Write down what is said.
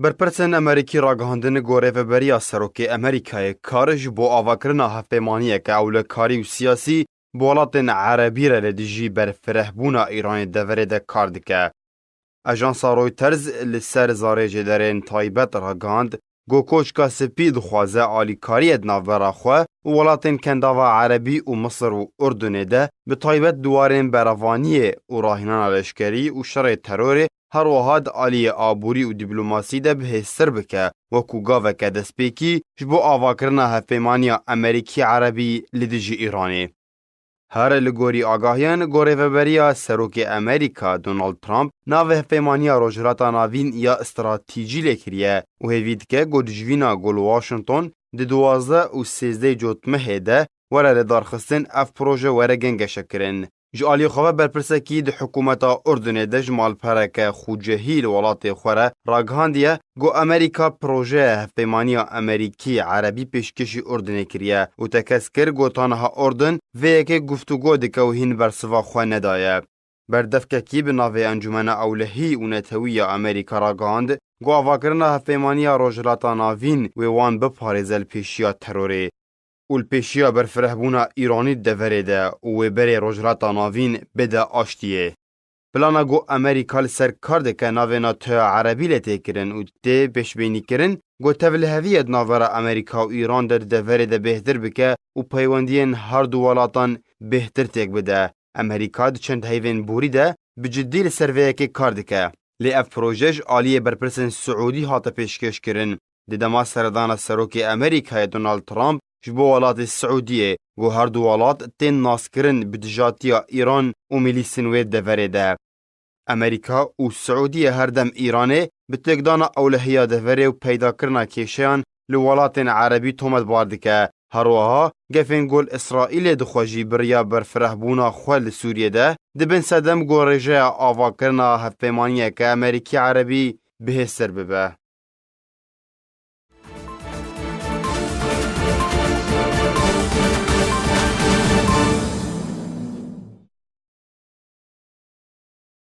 برپرسن امریکی راگهاندن گوریوبریا سروکی امریکای کارج بو آواکرنا هفپیمانیه که اولکاری و سیاسی بولاتن عربی را لدیجی برفرهبونا ایران دوره ده کار دکه. اجانسا رویترز لسر زارج درین تایبت راگاند گو کوچکا سپید خوازه آلیکاری ادناف براخواه و ولاتن کنداوا عربی و مصر و اردن ده به تایبت دوارین براوانیه و راهنان لشکری و شر ترور هر وهاد آلی آبوری و دیپلماسی ده بهستر بکه و کوگاوه که دسپیکی جبو آواکرنا هفپیمانیا امریکی عربی لدیجی ایرانی. هر لگوری آگاهیان گوریوبریا سروک امریکا دونالد ترامپ ناوه هفپیمانیا روجراتا ناوین یا استراتیجی لکریه و هیوید که گودجوینا گل واشنطن ده 12 و 13 جوتمه ده وره لدارخستن اف پروژه وره گنگشه کرن. جالی خواه برپرسکی ده حکومتا اردن ده جمال پرک خوجهی لولات خوره راگهاندیه گو امریکا پروژه هفپیمانیا امریکی عربی پیشکشی اردن کریه و تکس کر گو تانها اردن و یکی گفتگو دکو هین برسوا خواه ندایه. بردفککی به ناوه انجمن اولهی و نتوی امریکا راگهاند گو آواکرنا هفپیمانیا روجراتا ناوین و وان بپارزل پیشیا تروری. اول پیشیا برفرهبونا ایرانی دوره ده و بری روجراتا ناوین بده آشتیه. پلانا گو امریکا لسر کار ده که ناوینا تو عربی لته کرن و ده بشبینی کرن گو تول هویت ناورا امریکا و ایران در دوره ده بهتر بکه و پیوندین هر دو ولاتان بهتر تک بده. امریکا ده چند هیوین بوری ده بجدی لسر ویکی کار ده که. لی اف پروژش آلیه برپرسن سعودی حاطه پیشکش کرن. ده دما سردان سروک امریکا دونالد ترامپ جبو ولات السعودية و هر دو ولات تین ناسکرن بدجاتیا ایران و ملیسن وید دوره ده. امریکا و السعودية هر دم ایرانه بتقدانا اولهیا دوره و پیدا کرنا کشیان لولات عربی تومد باردکه. هروها گفن گل اسرائیل دخواجی بریا برفرهبونا خوال سوریه ده دبن صدم گو رجاء آوا کرنا هفپیمانیه که امریکی عربی بهستر ببه.